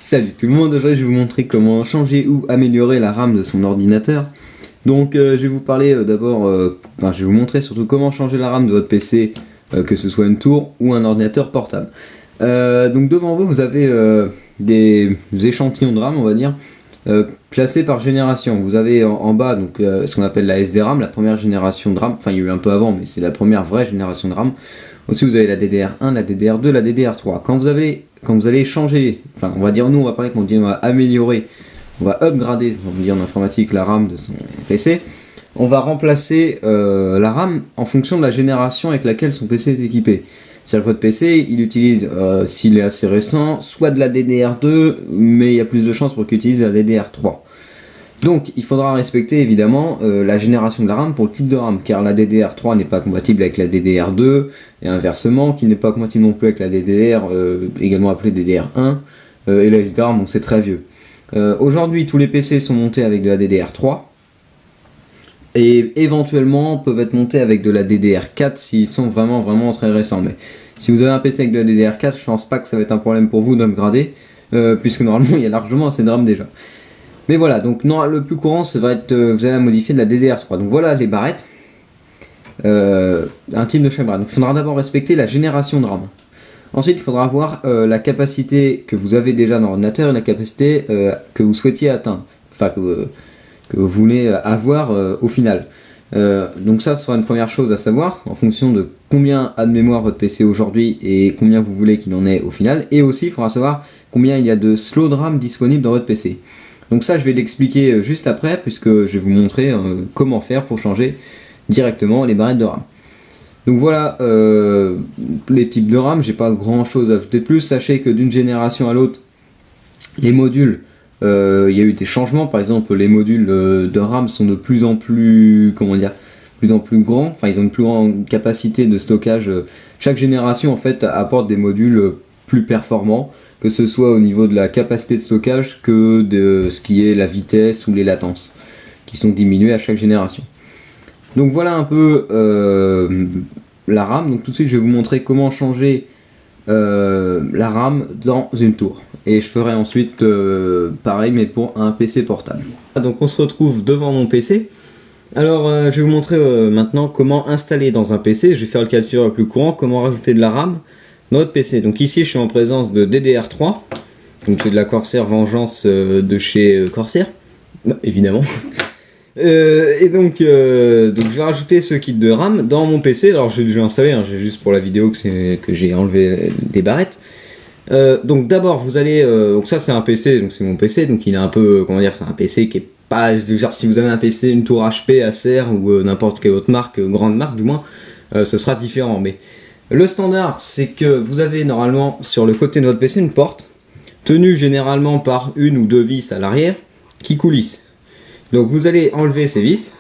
Salut tout le monde, aujourd'hui je vais vous montrer comment changer ou améliorer la RAM de son ordinateur. Donc je vais vous parler d'abord, je vais vous montrer surtout comment changer la RAM de votre PC, que ce soit une tour ou un ordinateur portable. Donc devant vous, vous avez des échantillons de RAM, on va dire, classés par génération. Vous avez en bas donc, ce qu'on appelle la SDRAM, la première génération de RAM. Enfin il y a eu un peu avant, mais c'est la première vraie génération de RAM. Ensuite vous avez la DDR1, la DDR2, la DDR3. Quand vous allez changer, enfin on va dire nous on va parler qu'on dit on va améliorer, on va upgrader, on dit en informatique la RAM de son PC, on va remplacer la RAM en fonction de la génération avec laquelle son PC est équipé. C'est-à-dire que votre PC il utilise, s'il est assez récent, soit de la DDR2, mais il y a plus de chances pour qu'il utilise la DDR3. Donc il faudra respecter évidemment la génération de la RAM pour le type de RAM, car la DDR3 n'est pas compatible avec la DDR2, et inversement, qui n'est pas compatible non plus avec la DDR, également appelée DDR1, et la SDRAM, donc c'est très vieux. Aujourd'hui tous les PC sont montés avec de la DDR3, et éventuellement peuvent être montés avec de la DDR4 s'ils sont vraiment très récents. Mais si vous avez un PC avec de la DDR4, je pense pas que ça va être un problème pour vous d'upgrader, puisque normalement il y a largement assez de RAM déjà. Mais voilà, donc non, le plus courant, ça va être, vous allez modifier de la DDR3. Donc voilà les barrettes, un type de chaque barrette. Donc il faudra d'abord respecter la génération de RAM. Ensuite, il faudra avoir la capacité que vous avez déjà dans l'ordinateur et la capacité que vous souhaitiez atteindre, enfin que vous voulez avoir au final. Donc ça, ce sera une première chose à savoir, en fonction de combien a de mémoire votre PC aujourd'hui et combien vous voulez qu'il en ait au final. Et aussi, il faudra savoir combien il y a de slots de RAM disponibles dans votre PC. Donc ça je vais l'expliquer juste après, puisque je vais vous montrer comment faire pour changer directement les barrettes de RAM. Donc voilà les types de RAM, j'ai pas grand chose à ajouter de plus. Sachez que d'une génération à l'autre, les modules, il y a eu des changements. Par exemple les modules de RAM sont de plus en plus, plus en plus grands, enfin ils ont une plus grande capacité de stockage. Chaque génération en fait apporte des modules plus performants, que ce soit au niveau de la capacité de stockage que de ce qui est la vitesse ou les latences, qui sont diminuées à chaque génération. Donc voilà un peu la RAM. Donc tout de suite je vais vous montrer comment changer la RAM dans une tour. Et je ferai ensuite pareil mais pour un PC portable. Donc on se retrouve devant mon PC. Alors je vais vous montrer maintenant comment installer dans un PC. Je vais faire le cas de figure le plus courant, comment rajouter de la RAM dans votre PC. Donc ici je suis en présence de DDR3, donc c'est de la Corsair Vengeance de chez Corsair, évidemment. Et donc je vais rajouter ce kit de RAM dans mon PC. Alors je l'ai installé, hein, juste pour la vidéo que j'ai enlevé les barrettes. Donc d'abord vous allez, donc ça c'est un PC, donc c'est mon PC, donc il est un peu, c'est un PC qui est pas, genre si vous avez un PC, une tour HP, Acer ou n'importe quelle autre marque, grande marque du moins, ce sera différent. Mais le standard, c'est que vous avez normalement sur le côté de votre PC une porte, tenue généralement par une ou deux vis à l'arrière, qui coulissent. Donc vous allez enlever ces vis.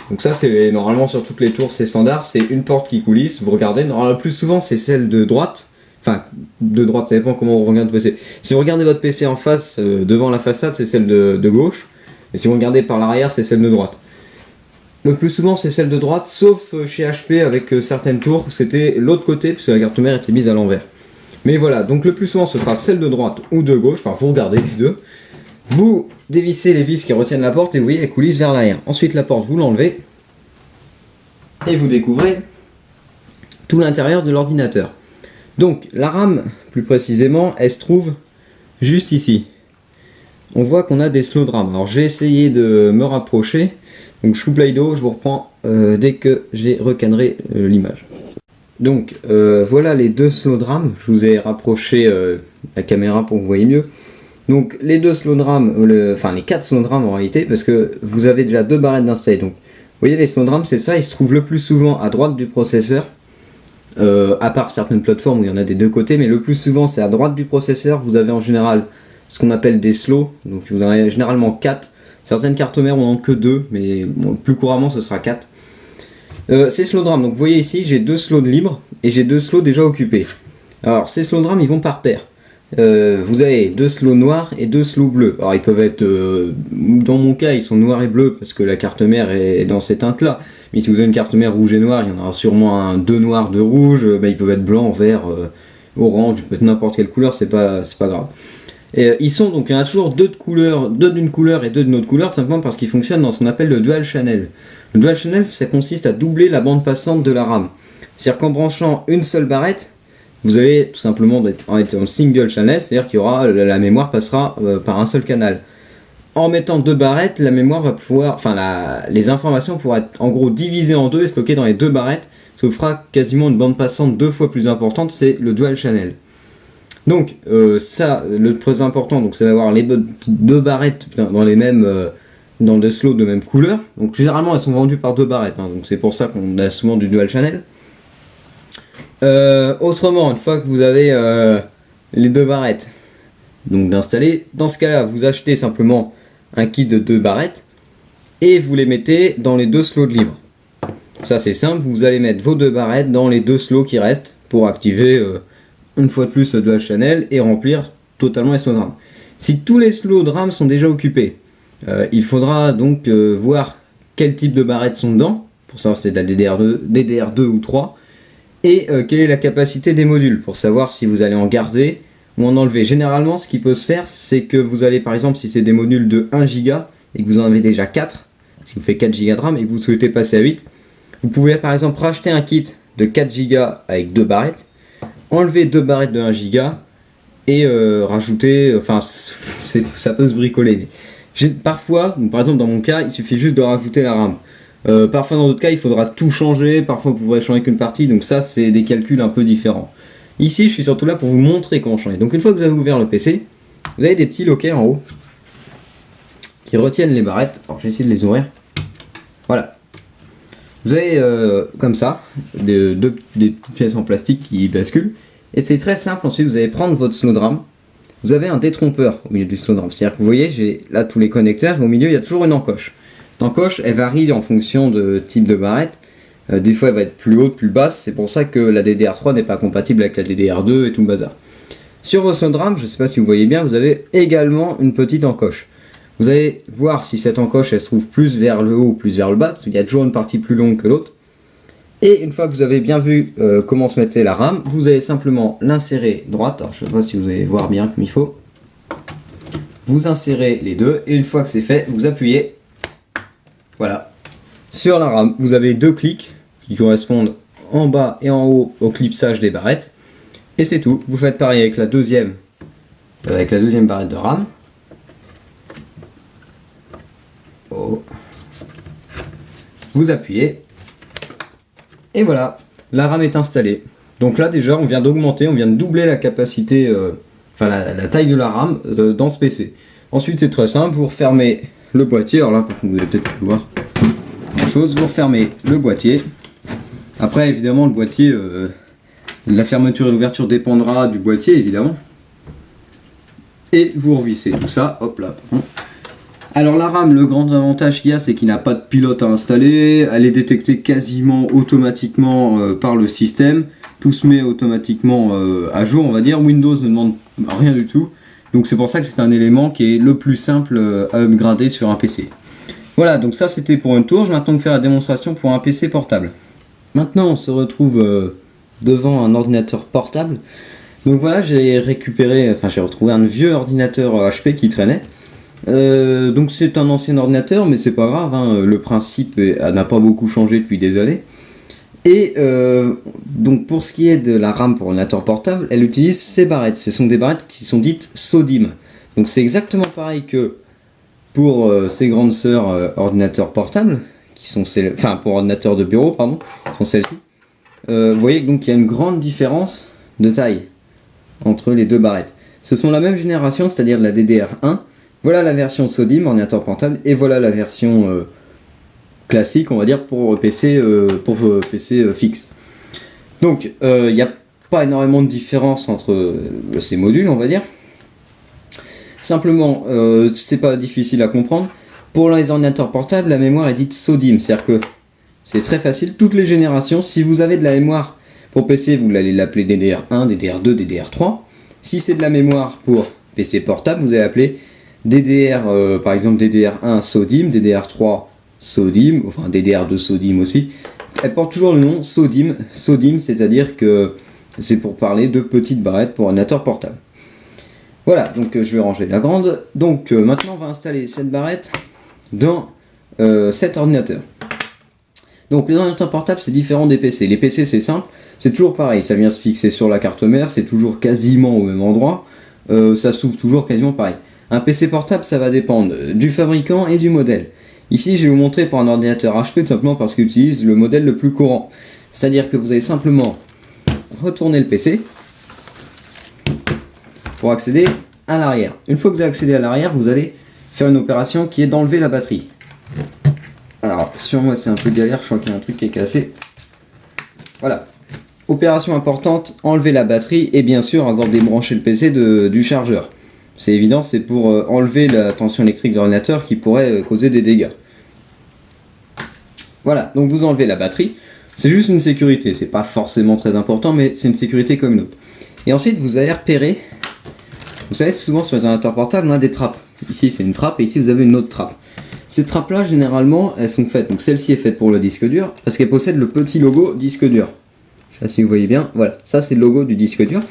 Donc ça c'est normalement sur toutes les tours, c'est standard, c'est une porte qui coulisse, vous regardez. Alors le plus souvent c'est celle de droite, enfin de droite, ça dépend comment vous regardez votre PC. Si vous regardez votre PC en face, devant la façade, c'est celle de gauche. Et si vous regardez par l'arrière, c'est celle de droite. Le plus souvent c'est celle de droite, sauf chez HP avec certaines tours, c'était l'autre côté, parce que la carte mère était mise à l'envers. Mais voilà, donc le plus souvent ce sera celle de droite ou de gauche, enfin vous regardez les deux. Vous dévissez les vis qui retiennent la porte et vous voyez les coulisses vers l'arrière. Ensuite la porte vous l'enlevez et vous découvrez tout l'intérieur de l'ordinateur. Donc la RAM, plus précisément, elle se trouve juste ici. On voit qu'on a des slots de RAM. Alors je vais essayer de me rapprocher. Donc je coupe l'IDO, je vous reprends dès que j'ai recadré l'image. Donc voilà les deux slots de RAM, je vous ai rapproché la caméra pour que vous voyez mieux. Donc les deux slots de RAM, enfin les 4 slots de RAM en réalité, parce que vous avez déjà deux barrettes d'installées. Donc vous voyez les slots de RAM, c'est ça, ils se trouvent le plus souvent à droite du processeur, à part certaines plateformes où il y en a des deux côtés, mais le plus souvent c'est à droite du processeur. Vous avez en général ce qu'on appelle des slots, donc vous en avez généralement 4. Certaines cartes mères n'en ont que 2, mais bon, plus couramment ce sera 4. Ces slots de RAM, donc vous voyez ici j'ai 2 slots de libre et j'ai 2 slots déjà occupés. Alors ces slots de RAM ils vont par paire. Vous avez 2 slots noirs et 2 slots bleus. Alors ils peuvent être, dans mon cas ils sont noirs et bleus parce que la carte mère est dans ces teintes là. Mais si vous avez une carte mère rouge et noire, il y en aura sûrement 2 noirs, 2 rouges. Ils peuvent être blancs, vert, orange, peut-être n'importe quelle couleur, c'est pas grave. Et ils sont donc, il y en a toujours deux de couleur, deux d'une couleur et deux d'une autre couleur, tout simplement parce qu'ils fonctionnent dans ce qu'on appelle le dual channel. Le dual channel, ça consiste à doubler la bande passante de la RAM. C'est-à-dire qu'en branchant une seule barrette, vous allez tout simplement être en single channel, c'est-à-dire qu'il y aura, la mémoire passera par un seul canal. En mettant deux barrettes, la mémoire va pouvoir, les informations pourront être en gros divisées en deux et stockées dans les deux barrettes, ce qui fera quasiment une bande passante 2 fois plus importante, c'est le dual channel. Donc le plus important, donc, c'est d'avoir les deux barrettes dans les mêmes, dans des slots de même couleur. Donc généralement elles sont vendues par deux barrettes, hein, donc c'est pour ça qu'on a souvent du dual channel. Autrement, une fois que vous avez les deux barrettes donc d'installer, dans ce cas-là, vous achetez simplement un kit de deux barrettes et vous les mettez dans les deux slots de libre. Ça c'est simple, vous allez mettre vos deux barrettes dans les deux slots qui restent pour activer une fois de plus le dual channel et remplir totalement les slots de RAM. Si tous les slots de RAM sont déjà occupés, il faudra donc voir quel type de barrettes sont dedans, pour savoir si c'est de la DDR2 ou 3, et quelle est la capacité des modules, pour savoir si vous allez en garder ou en enlever. Généralement, ce qui peut se faire, c'est que vous allez, par exemple, si c'est des modules de 1 Go et que vous en avez déjà 4, si vous faites 4 Go de RAM et que vous souhaitez passer à 8, vous pouvez par exemple racheter un kit de 4 Go avec 2 barrettes, enlever 2 barrettes de 1 Go et rajouter, ça peut se bricoler. Mais parfois, par exemple dans mon cas, il suffit juste de rajouter la RAM. Parfois dans d'autres cas, il faudra tout changer, parfois vous pourrez changer qu'une partie, donc ça c'est des calculs un peu différents. Ici, je suis surtout là pour vous montrer comment changer. Donc une fois que vous avez ouvert le PC, vous avez des petits loquets en haut qui retiennent les barrettes. Alors j'ai essayé de les ouvrir. Voilà. Vous avez comme ça des petites pièces en plastique qui basculent. Et c'est très simple, ensuite vous allez prendre votre slot de RAM. Vous avez un détrompeur au milieu du slot de RAM. C'est-à-dire que vous voyez, j'ai là tous les connecteurs et au milieu il y a toujours une encoche. Cette encoche, elle varie en fonction de type de barrette. Des fois elle va être plus haute, plus basse, c'est pour ça que la DDR3 n'est pas compatible avec la DDR2 et tout le bazar. Sur vos slots de RAM, je ne sais pas si vous voyez bien, vous avez également une petite encoche. Vous allez voir si cette encoche elle se trouve plus vers le haut ou plus vers le bas, parce qu'il y a toujours une partie plus longue que l'autre. Et une fois que vous avez bien vu comment se mettait la RAM, vous allez simplement l'insérer droite, alors je ne sais pas si vous allez voir bien comme il faut. Vous insérez les deux, et une fois que c'est fait, vous appuyez, voilà. Sur la RAM, vous avez deux clics qui correspondent en bas et en haut au clipsage des barrettes. Et c'est tout. Vous faites pareil avec la deuxième barrette de RAM. Oh. Vous appuyez. Et voilà, la RAM est installée. Donc là déjà, on vient d'augmenter, on vient de doubler la capacité, la taille de la RAM dans ce PC. Ensuite, c'est très simple, vous refermez le boîtier. Alors là, vous allez peut-être plus le voir. Vous refermez le boîtier. Après évidemment le boîtier, la fermeture et l'ouverture dépendra du boîtier évidemment. Et vous revissez tout ça, hop là. Alors la RAM, le grand avantage qu'il y a, c'est qu'il n'a pas de pilote à installer, elle est détectée quasiment automatiquement par le système, tout se met automatiquement à jour on va dire, Windows ne demande rien du tout, donc c'est pour ça que c'est un élément qui est le plus simple à upgrader sur un PC. Voilà, donc ça c'était pour une tour. Je vais maintenant vous faire la démonstration pour un PC portable. Maintenant on se retrouve devant un ordinateur portable. Donc voilà, j'ai retrouvé un vieux ordinateur HP qui traînait. Donc c'est un ancien ordinateur, mais c'est pas grave, hein, le principe n'a pas beaucoup changé depuis des années. Et donc pour ce qui est de la RAM pour ordinateur portable, elle utilise ces barrettes. Ce sont des barrettes qui sont dites SODIMM. Donc c'est exactement pareil que pour ces grandes sœurs ordinateurs portables, qui sont pour ordinateurs de bureau, pardon, qui sont celles-ci. Vous voyez donc qu'il y a une grande différence de taille entre les deux barrettes. Ce sont la même génération, c'est-à-dire de la DDR1. Voilà la version SODIMM, ordinateur portable, et voilà la version classique, on va dire, pour PC, fixe. Donc, il n'y a pas énormément de différence entre ces modules, on va dire. Simplement, c'est pas difficile à comprendre. Pour les ordinateurs portables, la mémoire est dite SODIMM, c'est-à-dire que c'est très facile. Toutes les générations, si vous avez de la mémoire pour PC, vous allez l'appeler DDR1, DDR2, DDR3. Si c'est de la mémoire pour PC portable, vous allez l'appeler DDR, par exemple DDR1 SODIMM, DDR3 SODIMM, enfin DDR2 SODIMM aussi. Elle porte toujours le nom SODIMM. SODIMM, c'est-à-dire que c'est pour parler de petites barrettes pour ordinateur portable. Voilà, donc je vais ranger la grande. Donc maintenant on va installer cette barrette dans cet ordinateur. Donc les ordinateurs portables c'est différent des PC. Les PC c'est simple, c'est toujours pareil, ça vient se fixer sur la carte mère, c'est toujours quasiment au même endroit, ça s'ouvre toujours quasiment pareil. Un PC portable ça va dépendre du fabricant et du modèle. Ici je vais vous montrer pour un ordinateur HP tout simplement parce qu'il utilise le modèle le plus courant. C'est-à-dire que vous allez simplement retourner le PC pour accéder à l'arrière. Une fois que vous avez accédé à l'arrière, vous allez faire une opération qui est d'enlever la batterie. Alors, sur moi c'est un peu galère, je crois qu'il y a un truc qui est cassé. Voilà. Opération importante, enlever la batterie et bien sûr avoir débranché le PC du chargeur. C'est évident, c'est pour enlever la tension électrique de l'ordinateur qui pourrait causer des dégâts. Voilà, donc vous enlevez la batterie. C'est juste une sécurité, c'est pas forcément très important, mais c'est une sécurité comme une autre. Et ensuite, vous allez repérer. Vous savez, souvent sur les ordinateurs portables, on a des trappes. Ici, c'est une trappe et ici, vous avez une autre trappe. Ces trappes-là, généralement, elles sont faites. Donc, celle-ci est faite pour le disque dur parce qu'elle possède le petit logo disque dur. Je sais pas si vous voyez bien. Voilà, ça, c'est le logo du disque dur.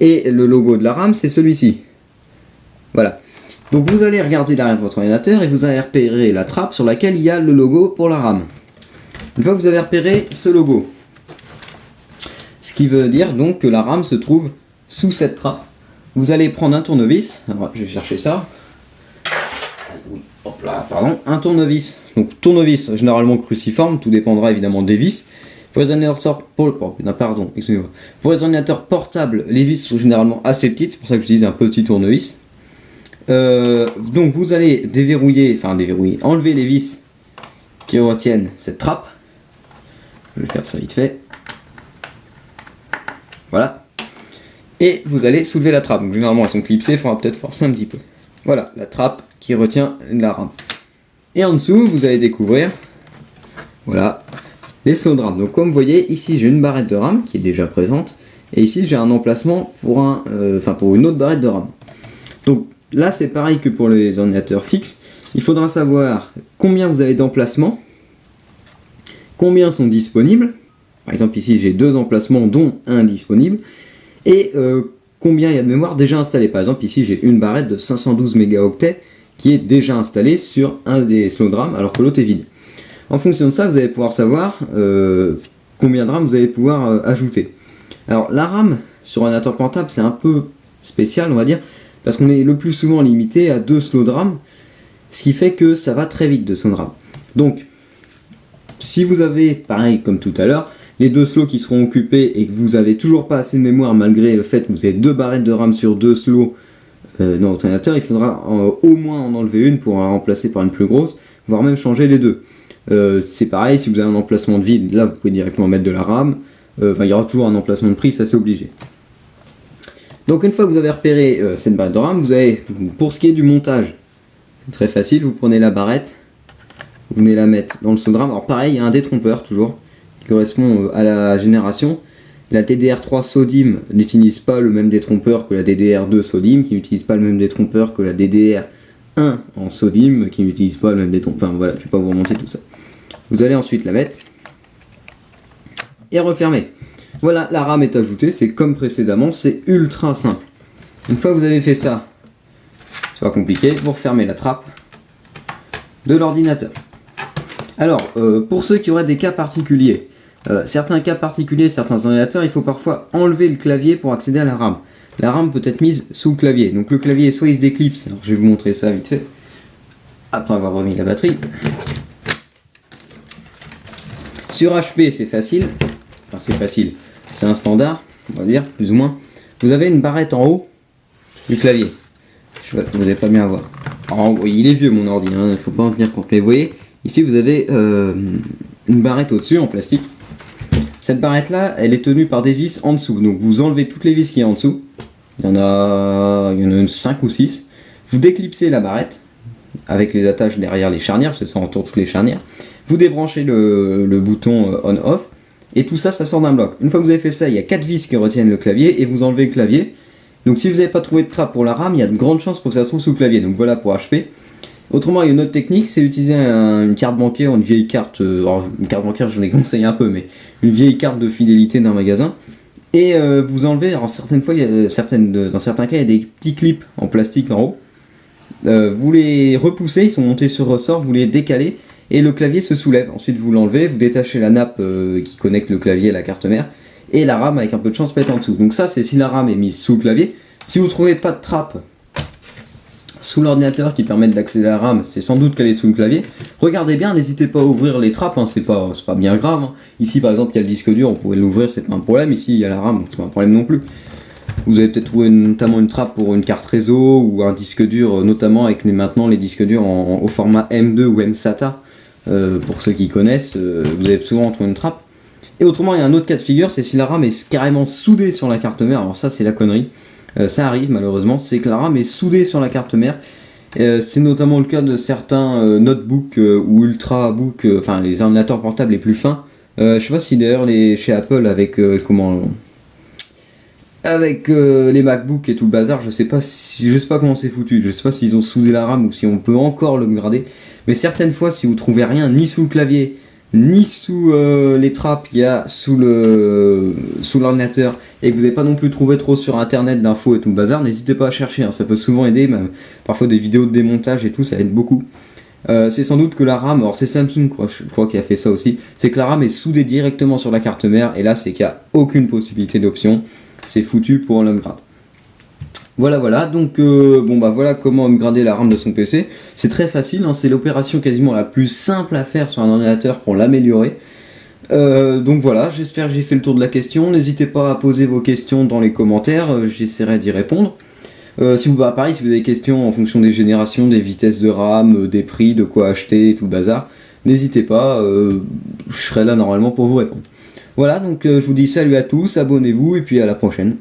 Et le logo de la RAM, c'est celui-ci. Voilà. Donc, vous allez regarder l'arrière de votre ordinateur et vous allez repérer la trappe sur laquelle il y a le logo pour la RAM. Une fois que vous avez repéré ce logo, ce qui veut dire donc que la RAM se trouve sous cette trappe. Vous allez prendre un tournevis, alors je vais chercher ça. Hop là, pardon, un tournevis. Donc tournevis généralement cruciforme, tout dépendra évidemment des vis. Pour les ordinateurs, pour les ordinateurs portables, les vis sont généralement assez petites, c'est pour ça que j'utilise un petit tournevis. Donc vous allez enlever les vis qui retiennent cette trappe. Je vais faire ça vite fait. Voilà. Et vous allez soulever la trappe. Donc, généralement elles sont clipsées, il faudra peut-être forcer un petit peu. Voilà, la trappe qui retient la RAM. Et en dessous, vous allez découvrir, voilà, les slots de RAM. Donc comme vous voyez, ici j'ai une barrette de RAM qui est déjà présente. Et ici j'ai un emplacement pour une autre barrette de RAM. Donc là c'est pareil que pour les ordinateurs fixes. Il faudra savoir combien vous avez d'emplacements, combien sont disponibles. Par exemple ici j'ai 2 emplacements dont un disponible. Et combien il y a de mémoire déjà installée. Par exemple ici j'ai une barrette de 512 mégaoctets qui est déjà installée sur un des slots de RAM alors que l'autre est vide. En fonction de ça vous allez pouvoir savoir combien de RAM vous allez pouvoir ajouter. Alors la RAM sur un ordinateur portable c'est un peu spécial on va dire parce qu'on est le plus souvent limité à 2 slots de RAM, ce qui fait que ça va très vite de slots de RAM. Donc si vous avez pareil comme tout à l'heure les 2 slots qui seront occupés et que vous n'avez toujours pas assez de mémoire malgré le fait que vous avez 2 barrettes de RAM sur 2 slots dans votre ordinateur, il faudra au moins en enlever une pour la remplacer par une plus grosse, voire même changer les deux. C'est pareil, si vous avez un emplacement de vide, là vous pouvez directement mettre de la RAM, il y aura toujours un emplacement de prise, ça c'est obligé. Donc une fois que vous avez repéré cette barrette de RAM, vous avez, pour ce qui est du montage, c'est très facile, vous prenez la barrette, vous venez la mettre dans le slot de RAM, alors pareil, il y a un détrompeur toujours, qui correspond à la génération. La DDR3 SODIMM n'utilise pas le même détrompeur que la DDR2 SODIMM, qui n'utilise pas le même détrompeur que la DDR1 en SODIMM, qui n'utilise pas le même détrompeur. Enfin voilà, je ne vais pas vous remonter tout ça. Vous allez ensuite la mettre et refermer. Voilà, la RAM est ajoutée, c'est comme précédemment, c'est ultra simple. Une fois que vous avez fait ça, c'est pas compliqué, vous refermez la trappe de l'ordinateur. Alors, pour ceux qui auraient des cas particuliers, certains ordinateurs, il faut parfois enlever le clavier pour accéder à la RAM. La RAM peut être mise sous le clavier. Donc le clavier, soit il se déclipse, alors je vais vous montrer ça vite fait, après avoir remis la batterie. Sur HP, c'est facile. Enfin, c'est facile. C'est un standard, on va dire, plus ou moins. Vous avez une barrette en haut du clavier. Je sais pas, vous n'allez pas bien voir. Alors, il est vieux mon ordi, il ne faut pas en tenir compte. Mais vous voyez, ici vous avez une barrette au-dessus en plastique. Cette barrette là, elle est tenue par des vis en dessous. Donc vous enlevez toutes les vis qui y a en dessous. Il y en a 5 ou 6. Vous déclipsez la barrette avec les attaches derrière les charnières, parce que ça entoure toutes les charnières. Vous débranchez le bouton on-off. Et tout ça, ça sort d'un bloc. Une fois que vous avez fait ça, il y a 4 vis qui retiennent le clavier et vous enlevez le clavier. Donc si vous n'avez pas trouvé de trappe pour la RAM, il y a de grandes chances pour que ça se trouve sous le clavier. Donc voilà pour HP. Autrement, il y a une autre technique, c'est utiliser une carte bancaire, une carte bancaire, je vous les conseille un peu, mais une vieille carte de fidélité d'un magasin. Et vous enlevez, alors certaines fois, dans certains cas, il y a des petits clips en plastique en haut. Vous les repoussez, ils sont montés sur ressort, vous les décalez et le clavier se soulève. Ensuite vous l'enlevez, vous détachez la nappe qui connecte le clavier à la carte mère et la RAM avec un peu de chance peut être en dessous. Donc ça c'est si la RAM est mise sous le clavier. Si vous trouvez pas de trappe sous l'ordinateur qui permettent d'accéder à la RAM, c'est sans doute qu'elle est sous le clavier. Regardez bien, n'hésitez pas à ouvrir les trappes, hein, c'est pas bien grave. Hein. Ici par exemple il y a le disque dur, on pourrait l'ouvrir, c'est pas un problème. Ici il y a la RAM, donc c'est pas un problème non plus. Vous avez peut-être trouvé notamment une trappe pour une carte réseau ou un disque dur, notamment avec maintenant les disques durs au format M2 ou MSATA. Pour ceux qui connaissent, vous avez souvent trouvé une trappe. Et autrement, il y a un autre cas de figure, c'est si la RAM est carrément soudée sur la carte mère. Alors ça, c'est la connerie. Ça arrive malheureusement, c'est que la RAM est soudée sur la carte mère. C'est notamment le cas de certains notebooks ou ultrabooks, enfin les ordinateurs portables les plus fins. Je sais pas si d'ailleurs chez Apple avec les MacBooks et tout le bazar, je sais pas comment c'est foutu, je sais pas s'ils ont soudé la RAM ou si on peut encore l'upgrader, mais certaines fois si vous trouvez rien ni sous le clavier, ni sous les trappes qu'il y a sous l'ordinateur et que vous n'avez pas non plus trouvé trop sur internet d'infos et tout le bazar, n'hésitez pas à chercher, hein, ça peut souvent aider, même parfois des vidéos de démontage et tout, ça aide beaucoup. C'est sans doute que la RAM, alors c'est Samsung je crois qui a fait ça aussi, c'est que la RAM est soudée directement sur la carte mère et là c'est qu'il n'y a aucune possibilité d'option. C'est foutu pour l'upgrade. Voilà, donc voilà comment upgrader la RAM de son PC. C'est très facile, hein, c'est l'opération quasiment la plus simple à faire sur un ordinateur pour l'améliorer. Donc voilà, j'espère que j'ai fait le tour de la question. N'hésitez pas à poser vos questions dans les commentaires, j'essaierai d'y répondre. Si vous avez des questions en fonction des générations, des vitesses de RAM, des prix, de quoi acheter, tout le bazar, n'hésitez pas, je serai là normalement pour vous répondre. Voilà, donc je vous dis salut à tous, abonnez-vous et puis à la prochaine.